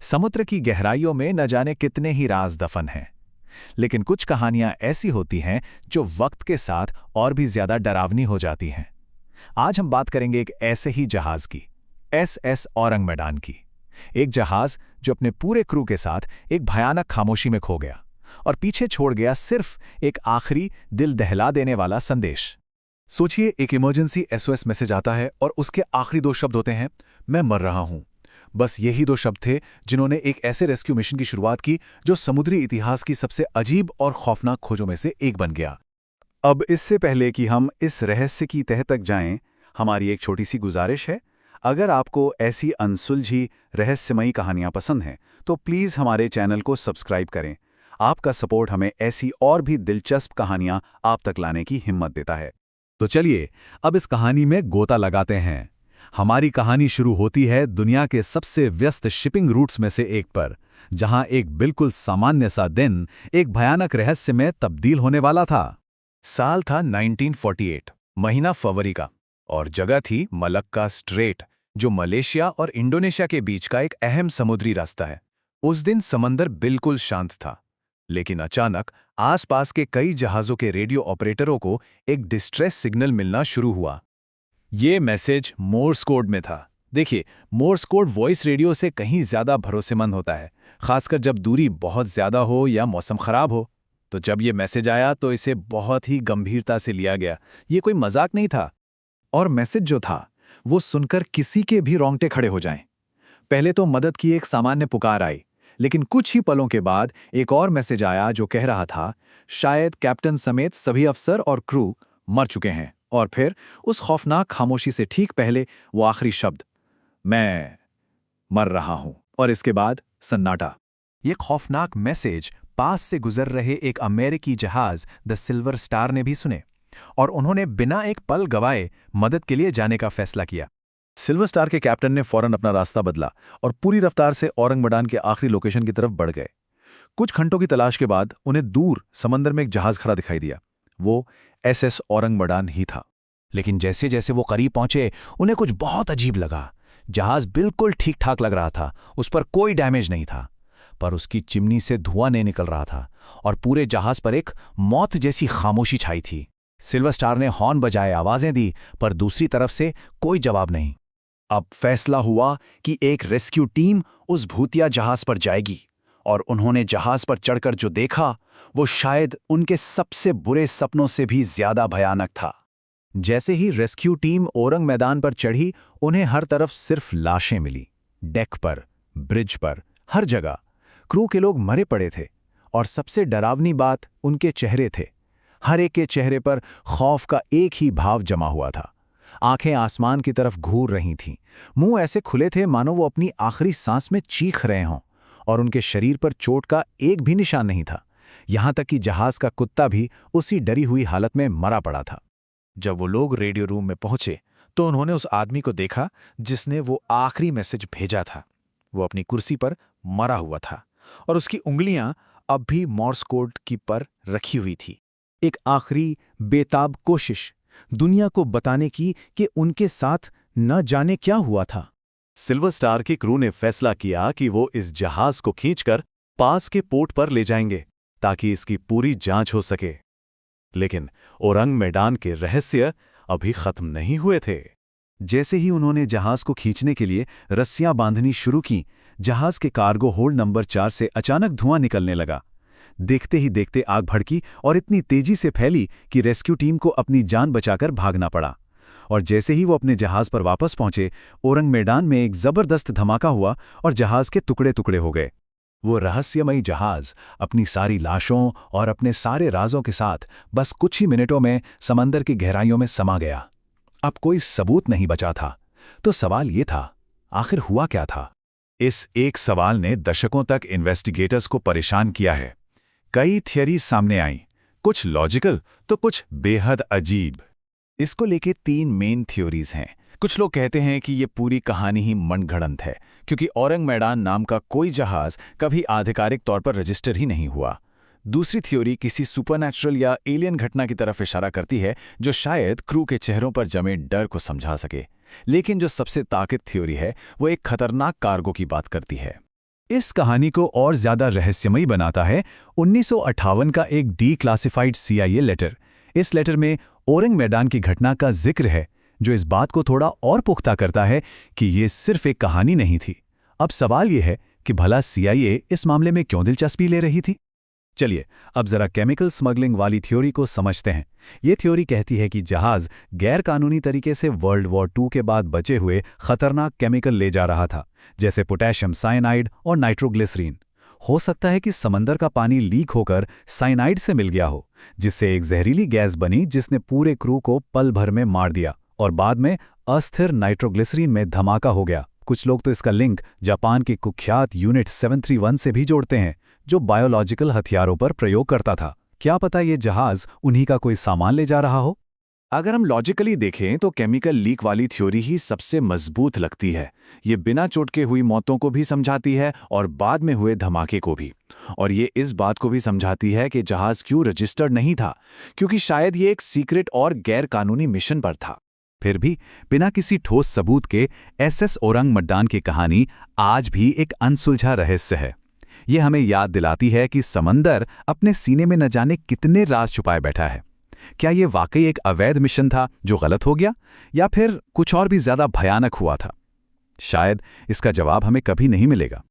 समुद्र की गहराइयों में न जाने कितने ही राज दफन हैं। लेकिन कुछ कहानियां ऐसी होती हैं जो वक्त के साथ और भी ज्यादा डरावनी हो जाती हैं। आज हम बात करेंगे एक ऐसे ही जहाज की, SS औरंग मैदान की। एक जहाज जो अपने पूरे क्रू के साथ एक भयानक खामोशी में खो गया और पीछे छोड़ गया सिर्फ एक आखिरी दिल दहला देने वाला संदेश। सोचिए, एक इमरजेंसी SOS मैसेज आता है और उसके आखिरी दो शब्द होते हैं, मैं मर रहा हूं। बस यही दो शब्द थे जिन्होंने एक ऐसे रेस्क्यू मिशन की शुरुआत की जो समुद्री इतिहास की सबसे अजीब और खौफनाक खोजों में से एक बन गया। अब इससे पहले कि हम इस रहस्य की तह तक जाएं, हमारी एक छोटी सी गुजारिश है। अगर आपको ऐसी अनसुलझी रहस्यमयी कहानियां पसंद हैं तो प्लीज़ हमारे चैनल को सब्सक्राइब करें। आपका सपोर्ट हमें ऐसी और भी दिलचस्प कहानियां आप तक लाने की हिम्मत देता है। तो चलिए अब इस कहानी में गोता लगाते हैं। हमारी कहानी शुरू होती है दुनिया के सबसे व्यस्त शिपिंग रूट्स में से एक पर, जहां एक बिल्कुल सामान्य सा दिन एक भयानक रहस्य में तब्दील होने वाला था। साल था 1948, महीना फरवरी का, और जगह थी मलक्का स्ट्रेट, जो मलेशिया और इंडोनेशिया के बीच का एक अहम समुद्री रास्ता है। उस दिन समंदर बिल्कुल शांत था, लेकिन अचानक आसपास के कई जहाज़ों के रेडियो ऑपरेटरों को एक डिस्ट्रेस सिग्नल मिलना शुरू हुआ। ये मैसेज मोर्स कोड में था। देखिए, मोर्स कोड वॉइस रेडियो से कहीं ज़्यादा भरोसेमंद होता है, खासकर जब दूरी बहुत ज़्यादा हो या मौसम ख़राब हो। तो जब ये मैसेज आया तो इसे बहुत ही गंभीरता से लिया गया। ये कोई मजाक नहीं था। और मैसेज जो था वो सुनकर किसी के भी रोंगटे खड़े हो जाएं। पहले तो मदद की एक सामान्य पुकार आई, लेकिन कुछ ही पलों के बाद एक और मैसेज आया जो कह रहा था शायद कैप्टन समेत सभी अफसर और क्रू मर चुके हैं। और फिर उस खौफनाक खामोशी से ठीक पहले वो आखिरी शब्द, मैं मर रहा हूं। और इसके बाद सन्नाटा। ये खौफनाक मैसेज पास से गुजर रहे एक अमेरिकी जहाज द सिल्वर स्टार ने भी सुने, और उन्होंने बिना एक पल गवाए मदद के लिए जाने का फैसला किया। सिल्वर स्टार के कैप्टन ने फौरन अपना रास्ता बदला और पूरी रफ्तार से औरंग मैदान के आखिरी लोकेशन की तरफ बढ़ गए। कुछ घंटों की तलाश के बाद उन्हें दूर समंदर में एक जहाज खड़ा दिखाई दिया। वो SS औरंग मैदान ही था। लेकिन जैसे जैसे वो करीब पहुंचे, उन्हें कुछ बहुत अजीब लगा। जहाज बिल्कुल ठीक ठाक लग रहा था, उस पर कोई डैमेज नहीं था, पर उसकी चिमनी से धुआं नहीं निकल रहा था और पूरे जहाज पर एक मौत जैसी खामोशी छाई थी। सिल्वर स्टार ने हॉर्न बजाए, आवाजें दी, पर दूसरी तरफ से कोई जवाब नहीं। अब फैसला हुआ कि एक रेस्क्यू टीम उस भूतिया जहाज पर जाएगी, और उन्होंने जहाज पर चढ़कर जो देखा वो शायद उनके सबसे बुरे सपनों से भी ज्यादा भयानक था। जैसे ही रेस्क्यू टीम औरंग मैदान पर चढ़ी, उन्हें हर तरफ सिर्फ लाशें मिली। डेक पर, ब्रिज पर, हर जगह क्रू के लोग मरे पड़े थे, और सबसे डरावनी बात उनके चेहरे थे। हर एक के चेहरे पर खौफ का एक ही भाव जमा हुआ था। आंखें आसमान की तरफ घूर रही थीं, मुंह ऐसे खुले थे मानो वो अपनी आखिरी सांस में चीख रहे हों, और उनके शरीर पर चोट का एक भी निशान नहीं था। यहां तक कि जहाज का कुत्ता भी उसी डरी हुई हालत में मरा पड़ा था। जब वो लोग रेडियो रूम में पहुंचे तो उन्होंने उस आदमी को देखा जिसने वो आखिरी मैसेज भेजा था। वो अपनी कुर्सी पर मरा हुआ था और उसकी उंगलियां अब भी मोर्स कोड की पर रखी हुई थी। एक आखिरी बेताब कोशिश दुनिया को बताने की कि उनके साथ न जाने क्या हुआ था। सिल्वर स्टार की क्रू ने फैसला किया कि वो इस जहाज को खींचकर पास के पोर्ट पर ले जाएंगे ताकि इसकी पूरी जांच हो सके। लेकिन औरंग मैदान के रहस्य अभी खत्म नहीं हुए थे। जैसे ही उन्होंने जहाज को खींचने के लिए रस्सियां बांधनी शुरू की, जहाज के कार्गो होल्ड नंबर 4 से अचानक धुआं निकलने लगा। देखते ही देखते आग भड़की और इतनी तेजी से फैली कि रेस्क्यू टीम को अपनी जान बचाकर भागना पड़ा। और जैसे ही वो अपने जहाज पर वापस पहुंचे, औरंग मैदान में एक जबरदस्त धमाका हुआ और जहाज के टुकड़े टुकड़े हो गए। वो रहस्यमयी जहाज अपनी सारी लाशों और अपने सारे राजों के साथ बस कुछ ही मिनटों में समंदर की गहराइयों में समा गया। अब कोई सबूत नहीं बचा था। तो सवाल ये था, आखिर हुआ क्या था? इस एक सवाल ने दशकों तक इन्वेस्टिगेटर्स को परेशान किया है। कई थियरीज सामने आईं, कुछ लॉजिकल तो कुछ बेहद अजीब। इसको लेके 3 मेन थ्योरीज हैं। कुछ लोग कहते हैं कि ये पूरी कहानी ही मनगढ़ंत है, क्योंकि औरंग मैदान नाम का कोई जहाज कभी आधिकारिक तौर पर रजिस्टर ही नहीं हुआ। दूसरी थ्योरी किसी सुपरनैचुरल या एलियन घटना की तरफ इशारा करती है, जो शायद क्रू के चेहरों पर जमे डर को समझा सके। लेकिन जो सबसे ताकत थ्योरी है वो एक खतरनाक कार्गो की बात करती है। इस कहानी को और ज्यादा रहस्यमयी बनाता है 1958 का एक डीक्लासिफाइड CIA लेटर। इस लेटर में ओरंग मैदान की घटना का जिक्र है, जो इस बात को थोड़ा और पुख्ता करता है कि ये सिर्फ एक कहानी नहीं थी। अब सवाल यह है कि भला CIA इस मामले में क्यों दिलचस्पी ले रही थी? चलिए अब जरा केमिकल स्मगलिंग वाली थ्योरी को समझते हैं। ये थ्योरी कहती है कि जहाज गैर कानूनी तरीके से वर्ल्ड वॉर II के बाद बचे हुए खतरनाक केमिकल ले जा रहा था, जैसे पोटेशियम साइनाइड और नाइट्रोग्लिसरीन। हो सकता है कि समंदर का पानी लीक होकर साइनाइड से मिल गया हो, जिससे एक जहरीली गैस बनी जिसने पूरे क्रू को पल भर में मार दिया, और बाद में अस्थिर नाइट्रोग्लिसरीन में धमाका हो गया। कुछ लोग तो इसका लिंक जापान की कुख्यात यूनिट 731 से भी जोड़ते हैं, जो बायोलॉजिकल हथियारों पर प्रयोग करता था। क्या पता ये जहाज उन्हीं का कोई सामान ले जा रहा हो? अगर हम लॉजिकली देखें तो केमिकल लीक वाली थ्योरी ही सबसे मजबूत लगती है। ये बिना चोट के हुई मौतों को भी समझाती है और बाद में हुए धमाके को भी। और ये इस बात को भी समझाती है कि जहाज क्यों रजिस्टर्ड नहीं था, क्योंकि शायद ये एक सीक्रेट और गैर कानूनी मिशन पर था। फिर भी बिना किसी ठोस सबूत के SS ओरंग मड्डान की कहानी आज भी एक अनसुलझा रहस्य है। ये हमें याद दिलाती है कि समंदर अपने सीने में न जाने कितने राज छुपाए बैठा है। क्या ये वाकई एक अवैध मिशन था जो गलत हो गया, या फिर कुछ और भी ज्यादा भयानक हुआ था? शायद इसका जवाब हमें कभी नहीं मिलेगा।